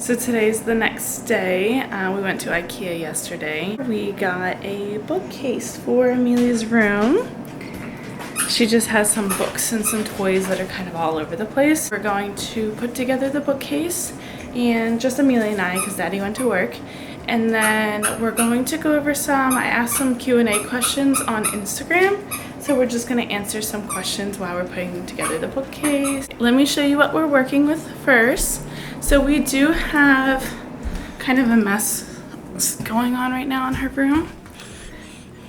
So today's the next day. We went to IKEA yesterday. We got a bookcase for Amelia's room. She just has some books and some toys that are kind of all over the place. We're going to put together the bookcase, and just Amelia and I, because Daddy went to work. And then we're going to go over I asked some Q&A questions on Instagram. So we're just going to answer some questions while we're putting together the bookcase. Let me show you what we're working with first. So we do have kind of a mess going on right now in her room.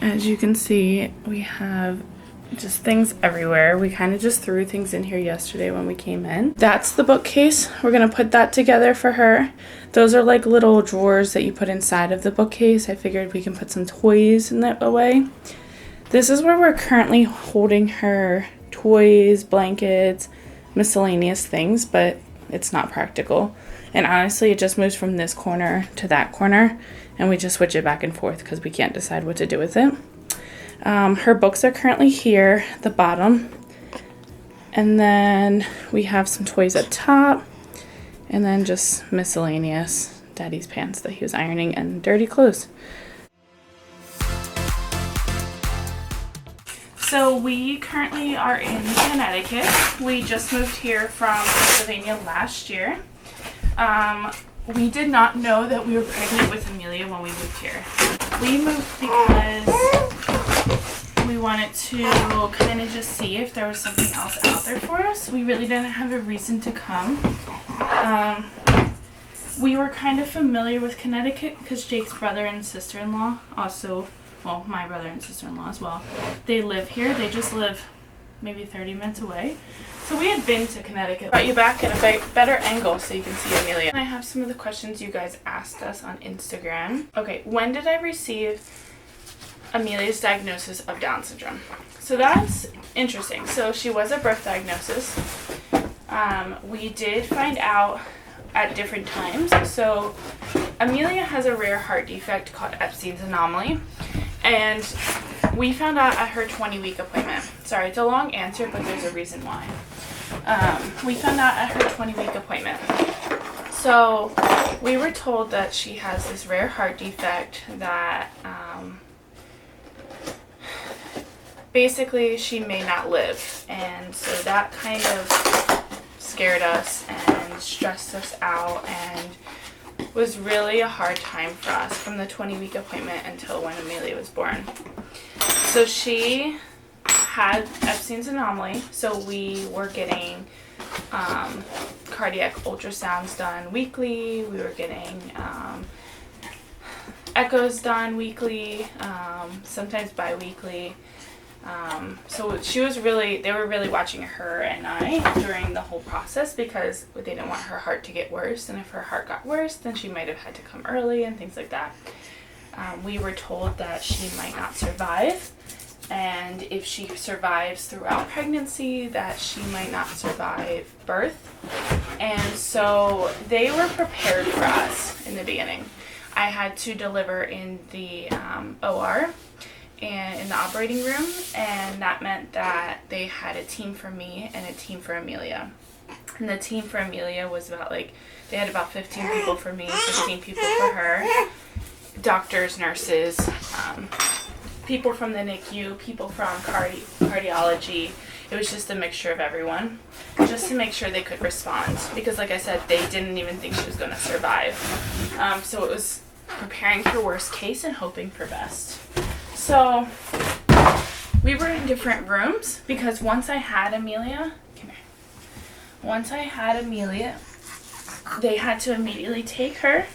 As you can see, we have just things everywhere. We kind of just threw things in here yesterday when we came in. That's the bookcase. We're going to put that together for her. Those are like little drawers that you put inside of the bookcase. I figured we can put some toys in that way. This is where we're currently holding her toys, blankets, miscellaneous things, but it's not practical. And honestly, it just moves from this corner to that corner, and we just switch it back and forth because we can't decide what to do with it. Her books are currently here, the bottom. And then we have some toys up top, and then just miscellaneous Daddy's pants that he was ironing and dirty clothes. So we currently are in Connecticut. We just moved here from Pennsylvania last year. We did not know that we were pregnant with Amelia when we moved here. We moved because we wanted to kind of just see if there was something else out there for us. We really didn't have a reason to come. We were kind of familiar with Connecticut because Jake's brother and sister-in-law also, well, my brother and sister-in-law as well, they live here. They just live maybe 30 minutes away. So we had been to Connecticut. Brought you back at a better angle so you can see Amelia. I have some of the questions you guys asked us on Instagram. Okay, when did I receive Amelia's diagnosis of Down syndrome? So that's interesting. So she was a birth diagnosis. We did find out at different times. So Amelia has a rare heart defect called Epstein's anomaly, and we found out at her 20-week appointment. Sorry, it's a long answer, but there's a reason why. We found out at her 20-week appointment. So we were told that she has this rare heart defect that basically she may not live, and so that kind of scared us and stressed us out and was really a hard time for us from the 20-week appointment until when Amelia was born. So she had Epstein's anomaly, so we were getting cardiac ultrasounds done weekly. We were getting echoes done weekly, sometimes bi-weekly. So they were really watching her and I during the whole process because they didn't want her heart to get worse, and if her heart got worse, then she might have had to come early and things like that. We were told that she might not survive, and if she survives throughout pregnancy, that she might not survive birth. And so they were prepared for us in the beginning. I had to deliver in the OR and in the operating room, and that meant that they had a team for me and a team for Amelia. And the team for Amelia was they had about 15 people for me, 15 people for her, doctors, nurses, people from the NICU, people from cardiology. It was just a mixture of everyone, just to make sure they could respond, because like I said, they didn't even think she was going to survive. So it was preparing for worst case and hoping for best. So we were in different rooms because once I had Amelia, they had to immediately take her,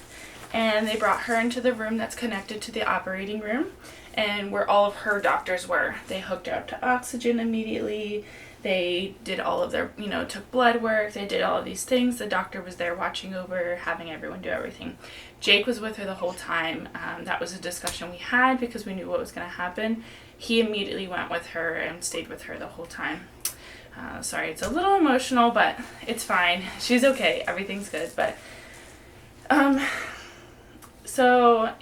and they brought her into the room that's connected to the operating room, and where all of her doctors were. They hooked her up to oxygen immediately. They did all of their, took blood work. They did all of these things. The doctor was there watching over, having everyone do everything. Jake was with her the whole time. That was a discussion we had because we knew what was going to happen. He immediately went with her and stayed with her the whole time. Sorry, it's a little emotional, but it's fine. She's okay. Everything's good. But, So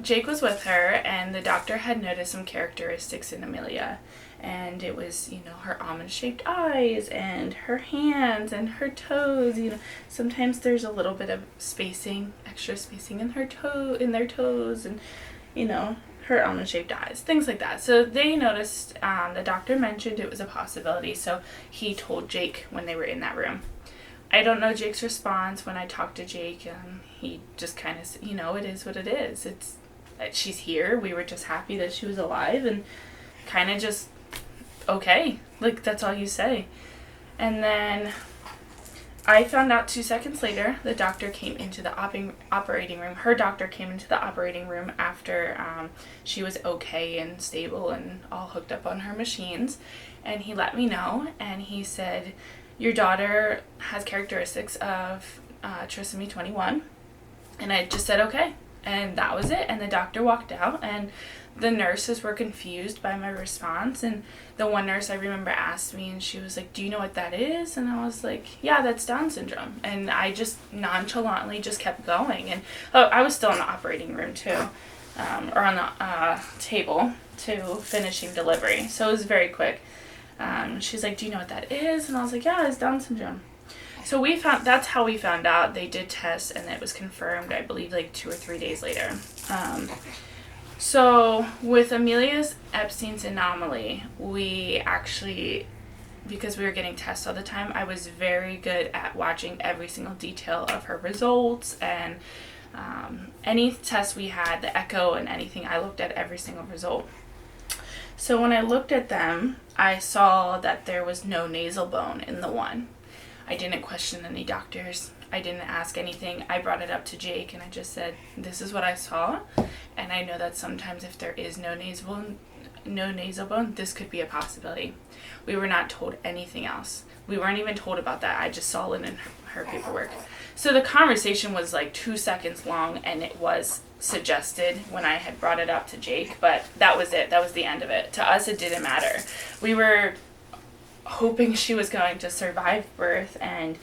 Jake was with her, and the doctor had noticed some characteristics in Amelia. and it was, you know, her almond-shaped eyes and her hands and her toes. You know, sometimes there's a little bit of spacing, extra spacing in their toes, and, you know, her almond-shaped eyes, things like that. So they noticed, the doctor mentioned it was a possibility, so he told Jake when they were in that room. I don't know Jake's response when I talked to Jake. He just kind of, you know, it is what it is. She's here. We were just happy that she was alive, and kind of just, okay. Like, that's all you say. And then I found out 2 seconds later, the doctor came into the operating room. Her doctor came into the operating room after she was okay and stable and all hooked up on her machines. And he let me know, and he said, your daughter has characteristics of trisomy 21. And I just said, okay. And that was it. And the doctor walked out, and the nurses were confused by my response. And the one nurse I remember asked me, and she was like, do you know what that is? And I was like, yeah, that's Down syndrome. And I just nonchalantly just kept going. And I was still in the operating room too, or on the table to finishing delivery. So it was very quick. She's like, do you know what that is? And I was like, yeah, it's Down syndrome. So that's how we found out. They did tests, and it was confirmed, I believe, like 2 or 3 days later. So with Amelia's Epstein's anomaly, we actually, because we were getting tests all the time, I was very good at watching every single detail of her results, and any test we had, the echo and anything, I looked at every single result. So when I looked at them, I saw that there was no nasal bone in the one. I didn't question any doctors. I didn't ask anything. I brought it up to Jake, and I just said, this is what I saw, and I know that sometimes if there is no nasal bone, this could be a possibility. We were not told anything else. We weren't even told about that. I just saw it in her paperwork. So the conversation was like 2 seconds long, and it was suggested when I had brought it up to Jake, but that was it. That was the end of it. To us, it didn't matter. We were hoping she was going to survive birth, and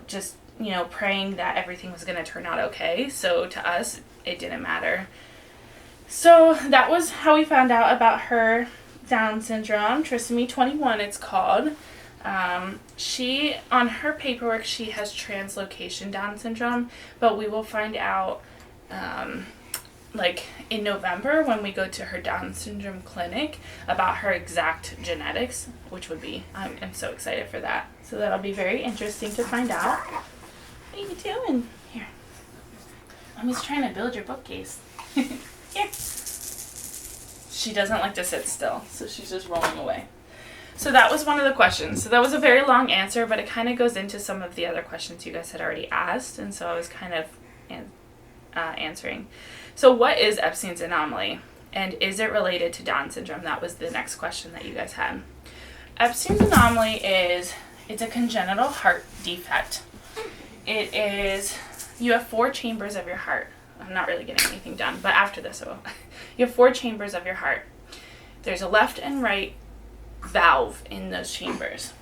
just, you know, praying that everything was going to turn out okay. So to us, it didn't matter. So that was how we found out about her Down syndrome, trisomy 21 it's called. She, on her paperwork, she has translocation Down syndrome, but we will find out like in November when we go to her Down syndrome clinic about her exact genetics, which would be, I'm so excited for that. So that'll be very interesting to find out. What are you doing? Here. I'm just trying to build your bookcase. Here. She doesn't like to sit still, so she's just rolling away. So that was one of the questions. So that was a very long answer, but it kind of goes into some of the other questions you guys had already asked, and so I was kind of answering. So what is Epstein's anomaly, and is it related to Down syndrome? That was the next question that you guys had. Epstein's anomaly it's a congenital heart defect. It is, you have 4 chambers of your heart. I'm not really getting anything done, but after this I will. You have 4 chambers of your heart. There's a left and right valve in those chambers.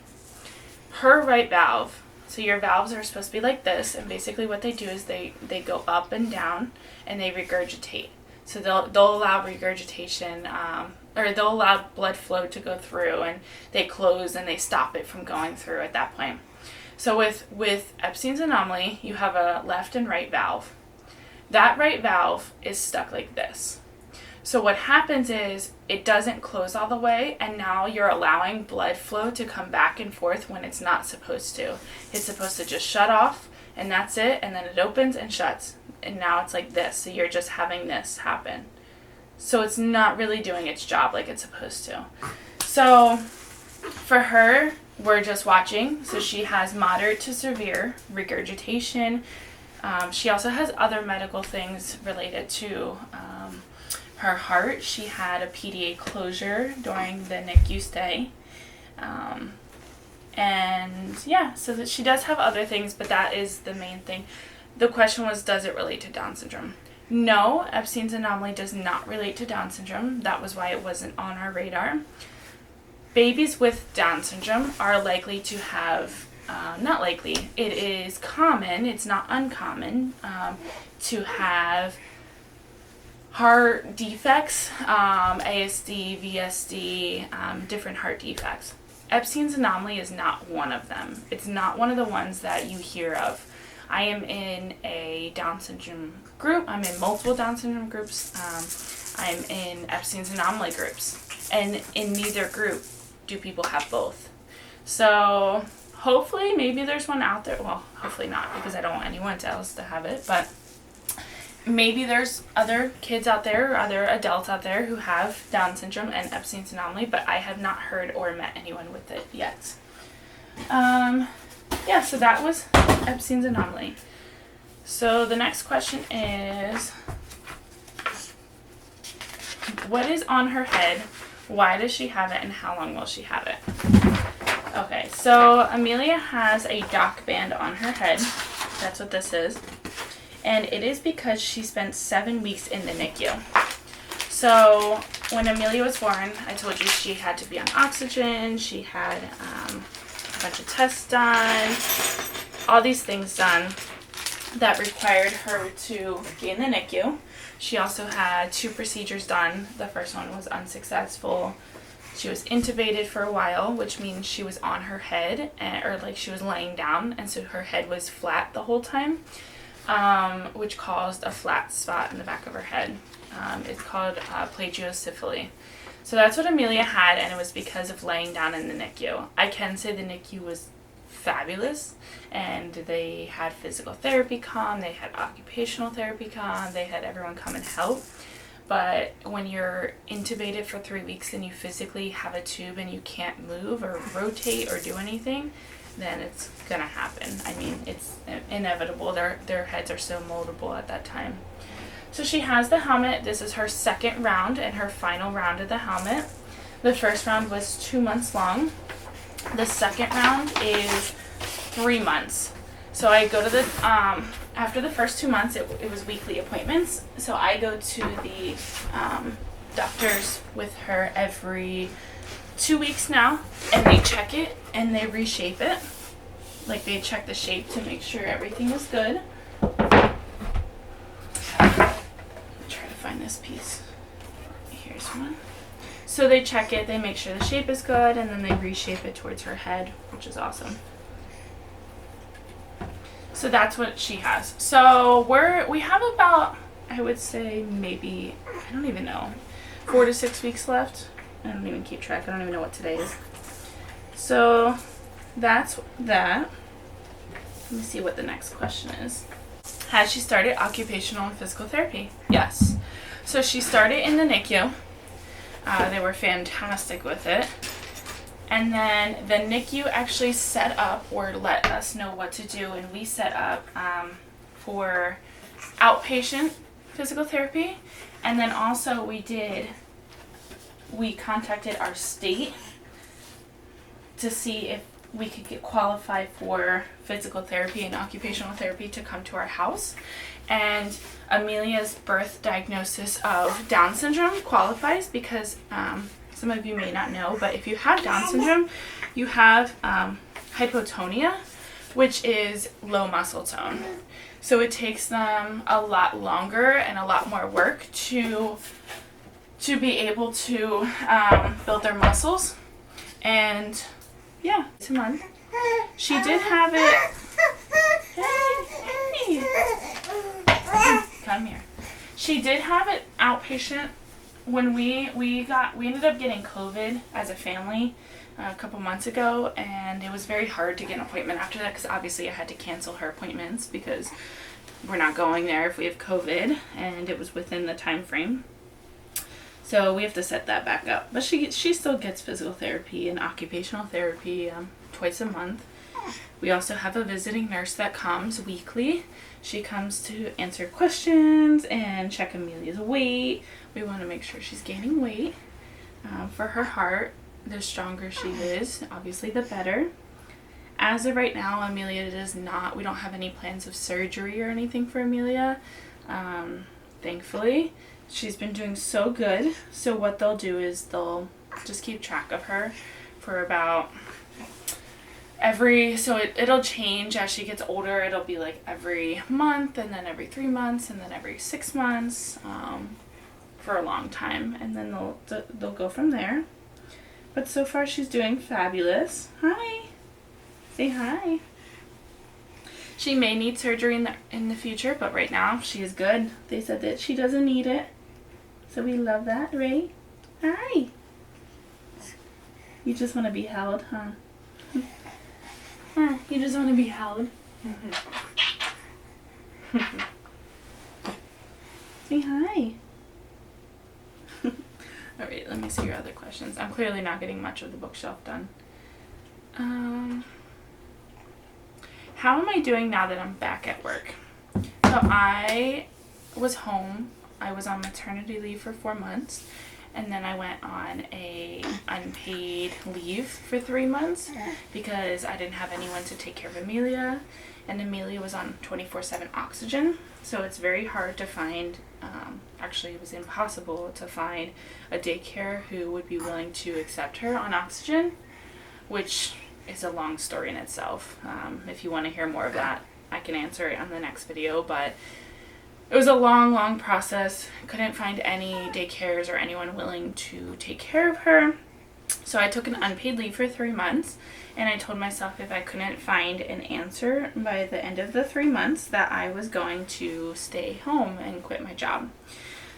Her right valve, so your valves are supposed to be like this, and basically what they do is they go up and down, and they regurgitate. So they'll allow regurgitation, or they'll allow blood flow to go through, and they close and they stop it from going through at that point. So with Epstein's anomaly, you have a left and right valve. That right valve is stuck like this. So what happens is it doesn't close all the way, and now you're allowing blood flow to come back and forth when it's not supposed to. It's supposed to just shut off, and that's it, and then it opens and shuts, and now it's like this. So you're just having this happen. So it's not really doing its job like it's supposed to. So for her, we're just watching. So she has moderate to severe regurgitation. She also has other medical things related to her heart. She had a PDA closure during the NICU stay. And yeah, so that she does have other things, but that is the main thing. The question was, does it relate to Down syndrome? No, Epstein's anomaly does not relate to Down syndrome. That was why it wasn't on our radar. Babies with Down syndrome are likely to have, not likely, it is common, it's not uncommon, to have heart defects, ASD, VSD, different heart defects. Epstein's anomaly is not one of them. It's not one of the ones that you hear of. I am in a Down syndrome group. I'm in multiple Down syndrome groups. I'm in Epstein's anomaly groups. And in neither group do people have both. So hopefully maybe there's one out there. Well, hopefully not, because I don't want anyone else to have it. But maybe there's other kids out there or other adults out there who have Down syndrome and Epstein's anomaly, but I have not heard or met anyone with it yet. Yeah, so that was Epstein's anomaly. So the next question is, what is on her head? Why does she have it, and how long will she have it? Okay, so Amelia has a dock band on her head. That's what this is. And it is because she spent 7 weeks in the NICU. So when Amelia was born, I told you she had to be on oxygen. She had a bunch of tests done, all these things done that required her to be in the NICU. She also had 2 procedures done. The first one was unsuccessful. She was intubated for a while, which means she was on her head, or like she was laying down, and so her head was flat the whole time, which caused a flat spot in the back of her head. It's called plagiocephaly. So that's what Amelia had, and it was because of laying down in the NICU. I can say the NICU was fabulous, and they had physical therapy come, they had occupational therapy come, they had everyone come and help. But when you're intubated for 3 weeks and you physically have a tube and you can't move or rotate or do anything, then it's gonna happen. I mean, it's inevitable. Their heads are so moldable at that time. So she has the helmet. This is her second round and her final round of the helmet. The first round was 2 months long. The second round is 3 months. So I go to the, after the first 2 months, it was weekly appointments. So I go to the doctors with her every 2 weeks now, and they check it and they reshape it. Like, they check the shape to make sure everything is good. Try to find this piece. Here's one. So they check it, they make sure the shape is good, and then they reshape it towards her head, which is awesome. So that's what she has. So we have about, I would say maybe, I don't even know, 4 to 6 weeks left. I don't even keep track. I don't even know what today is. So that's that. Let me see what the next question is. Has she started occupational and physical therapy? Yes. So she started in the NICU. They were fantastic with it. And then the NICU actually set up or let us know what to do, and we set up for outpatient physical therapy. And then also we contacted our state to see if we could get qualified for physical therapy and occupational therapy to come to our house. And Amelia's birth diagnosis of Down syndrome qualifies because some of you may not know, but if you have Down syndrome, you have hypotonia, which is low muscle tone. So it takes them a lot longer and a lot more work to be able to build their muscles. And yeah, it's a month. She did have it. Hey. Come here. She did have it outpatient when we ended up getting COVID as a family a couple months ago, and it was very hard to get an appointment after that because obviously I had to cancel her appointments because we're not going there if we have COVID, and it was within the time frame. So we have to set that back up. But she still gets physical therapy and occupational therapy twice a month. We also have a visiting nurse that comes weekly. She comes to answer questions and check Amelia's weight. We want to make sure she's gaining weight. For her heart, the stronger she is, obviously the better. As of right now, Amelia we don't have any plans of surgery or anything for Amelia. Thankfully, she's been doing so good. So what they'll do is they'll just keep track of her for about it'll change as she gets older. It'll be like every month, and then every 3 months, and then every 6 months. for a long time, and then they'll go from there. But so far she's doing fabulous. Hi. Say hi. She may need surgery in the future, but right now she is good. They said that she doesn't need it. So we love that, right? Hi. You just want to be held, huh? You just want to be held. Say hi. Alright, let me see your other questions. I'm clearly not getting much of the bookshelf done. How am I doing now that I'm back at work? So I was home. I was on maternity leave for 4 months, and then I went on a unpaid leave for 3 months because I didn't have anyone to take care of Amelia, and Amelia was on 24/7 oxygen, so it's very hard to find, actually it was impossible to find a daycare who would be willing to accept her on oxygen, which is a long story in itself. If you want to hear more of that, I can answer it on the next video, but it was a long process. Couldn't find any daycares or anyone willing to take care of her. So I took an unpaid leave for 3 months, and I told myself if I couldn't find an answer by the end of the 3 months that I was going to stay home and quit my job.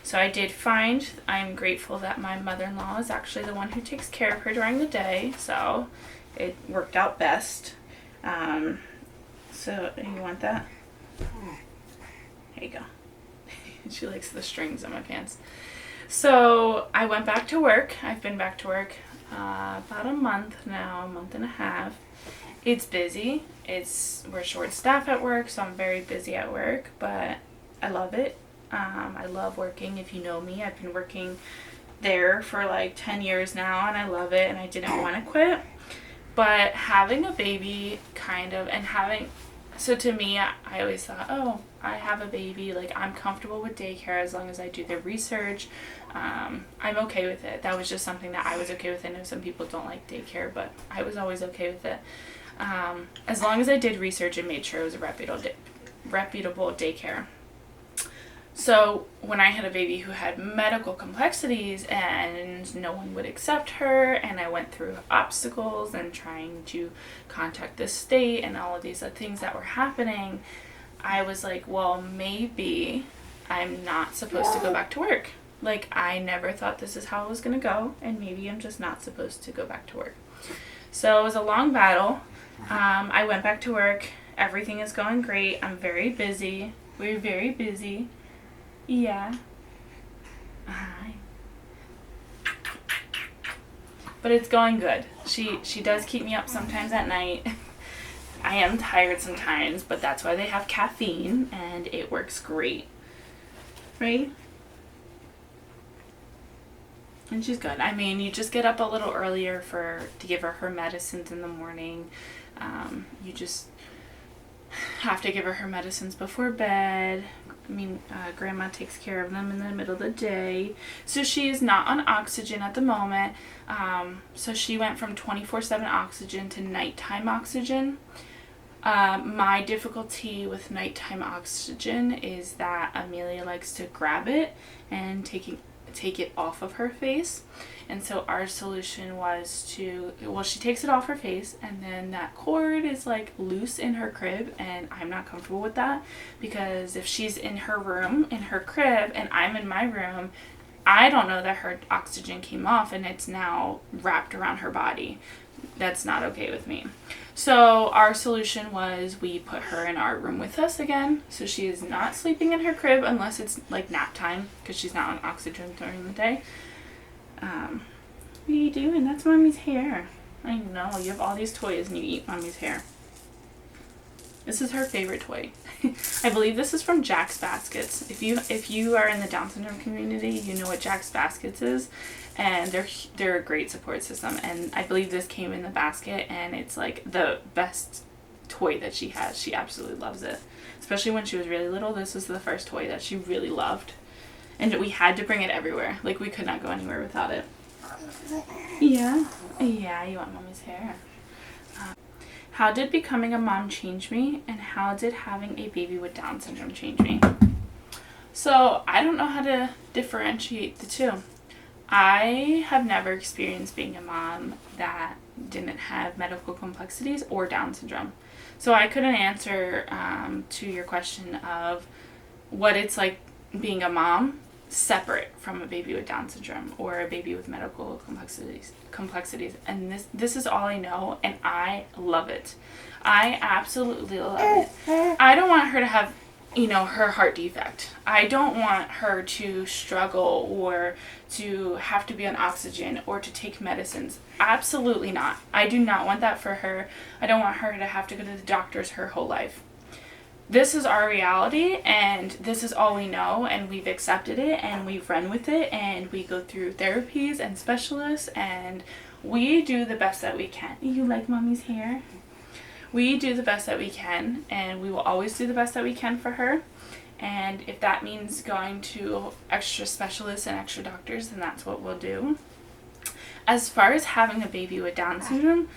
So I did find, I'm grateful that my mother-in-law is actually the one who takes care of her during the day, so it worked out best. So you want that? There you go. She likes the strings on my pants. So I went back to work. I've been back to work about a month now, a month and a half. It's busy. We're short staff at work, so I'm very busy at work, but I love it. I love working. If you know me, I've been working there for like 10 years now, and I love it, and I didn't want to quit. But having a baby so to me, I always thought, oh, I have a baby, like I'm comfortable with daycare as long as I do the research. I'm okay with it. That was just something that I was okay with. I know some people don't like daycare, but I was always okay with it. As long as I did research and made sure it was a reputable daycare. So when I had a baby who had medical complexities and no one would accept her, and I went through obstacles and trying to contact the state and all of these other things that were happening, I was like, well, maybe I'm not supposed to go back to work. Like, I never thought this is how it was going to go, and maybe I'm just not supposed to go back to work. So it was a long battle. I went back to work. Everything is going great. I'm very busy. We're very busy. Yeah. Hi. But it's going good. She does keep me up sometimes at night. I am tired sometimes, but that's why they have caffeine, and it works great. Right? And she's good. I mean, you just get up a little earlier to give her medicines in the morning. You just have to give her medicines before bed. I mean, Grandma takes care of them in the middle of the day. So she is not on oxygen at the moment. So she went from 24/7 oxygen to nighttime oxygen. My difficulty with nighttime oxygen is that Amelia likes to grab it and take it off of her face. And so our solution was she takes it off her face, and then that cord is like loose in her crib, and I'm not comfortable with that, because if she's in her room, in her crib, and I'm in my room, I don't know that her oxygen came off and it's now wrapped around her body. That's not okay with me. So our solution was we put her in our room with us again, so she is not sleeping in her crib unless it's like nap time, because she's not on oxygen during the day. What are you doing? That's Mommy's hair. I know, you have all these toys and you eat Mommy's hair. This is her favorite toy. I believe this is from Jack's Baskets. If you are in the Down syndrome community, you know what Jack's Baskets is, and they're a great support system. And I believe this came in the basket, and it's like the best toy that she has. She absolutely loves it, especially when she was really little. This was the first toy that she really loved, and we had to bring it everywhere. Like, we could not go anywhere without it. Yeah, you want Mommy's hair. How did becoming a mom change me, and how did having a baby with Down syndrome change me? So I don't know how to differentiate the two. I have never experienced being a mom that didn't have medical complexities or Down syndrome. So I couldn't answer to your question of what it's like being a mom separate from a baby with Down syndrome or a baby with medical complexities. And this is all I know, and I love it. I absolutely love it. I don't want her to have, her heart defect. I don't want her to struggle or to have to be on oxygen or to take medicines. Absolutely not. I do not want that for her. I don't want her to have to go to the doctors her whole life. This is our reality, and this is all we know, and we've accepted it, and we've run with it, and we go through therapies and specialists, and we do the best that we can. You like mommy's hair? We do the best that we can, and we will always do the best that we can for her. And if that means going to extra specialists and extra doctors, then that's what we'll do. As far as having a baby with Down syndrome,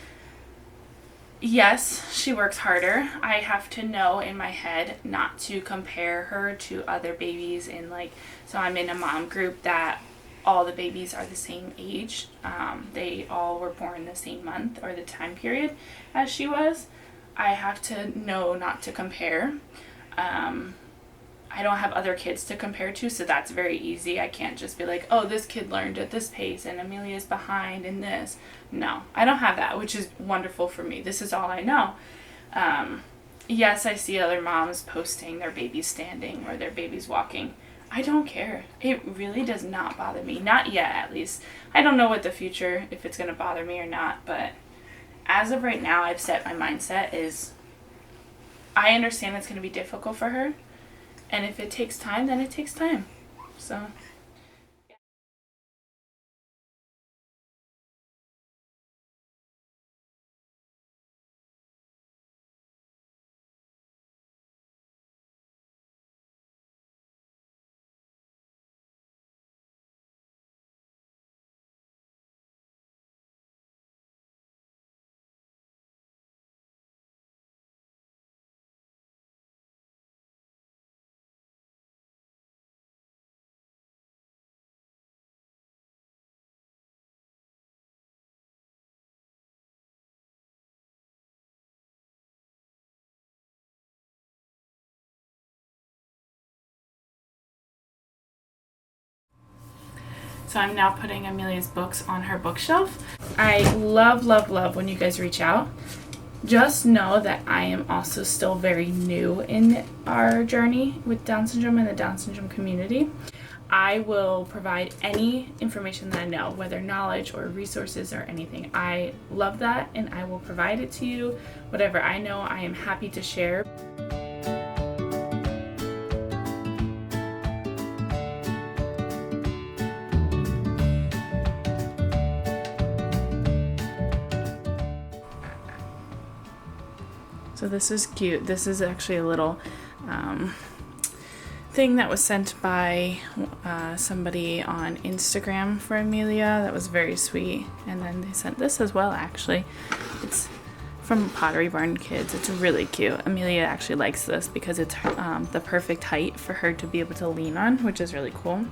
yes, she works harder. I have to know in my head not to compare her to other babies so I'm in a mom group that all the babies are the same age. They all were born the same month or the time period as she was. I have to know not to compare. I don't have other kids to compare to, so that's very easy. I can't just be like, oh, this kid learned at this pace and Amelia's behind in this. No, I don't have that, which is wonderful for me. This is all I know. Yes, I see other moms posting their babies standing or their babies walking. I don't care. It really does not bother me. Not yet, at least. I don't know what the future, if it's going to bother me or not, but as of right now, I've set my mindset is I understand it's going to be difficult for her, and if it takes time, then it takes time. So I'm now putting Amelia's books on her bookshelf. I love, love, love when you guys reach out. Just know that I am also still very new in our journey with Down syndrome and the Down syndrome community. I will provide any information that I know, whether knowledge or resources or anything. I love that, and I will provide it to you. Whatever I know, I am happy to share. So this is cute. This is actually a little thing that was sent by somebody on Instagram for Amelia. That was very sweet. And then they sent this as well, actually. It's from Pottery Barn Kids. It's really cute. Amelia actually likes this because it's the perfect height for her to be able to lean on, which is really cool.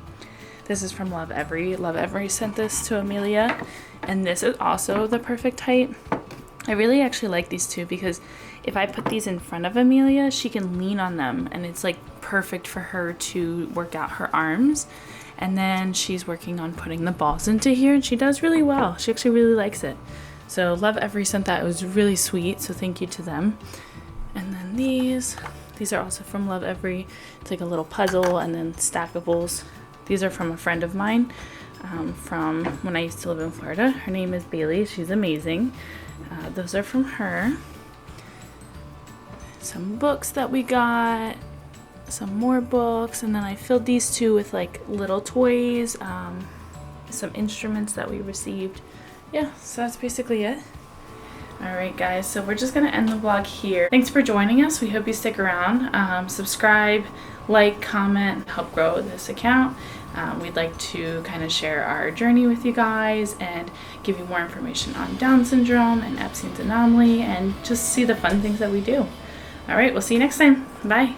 This is from Love Every. Love Every sent this to Amelia. And this is also the perfect height. I really actually like these two because if I put these in front of Amelia, she can lean on them, and it's like perfect for her to work out her arms. And then she's working on putting the balls into here, and she does really well. She actually really likes it. So Love Every sent that. It was really sweet, so thank you to them. And then these are also from Love Every. It's like a little puzzle and then stackables. These are from a friend of mine from when I used to live in Florida. Her name is Bailey. She's amazing. Those are from her. Some books that we got, some more books, and then I filled these two with like little toys, some instruments that we received. Yeah, so that's basically it. Alright guys, so we're just going to end the vlog here. Thanks for joining us. We hope you stick around. Subscribe, like, comment, help grow this account. We'd like to kind of share our journey with you guys and give you more information on Down syndrome and Epstein's anomaly and just see the fun things that we do. Alright, we'll see you next time. Bye.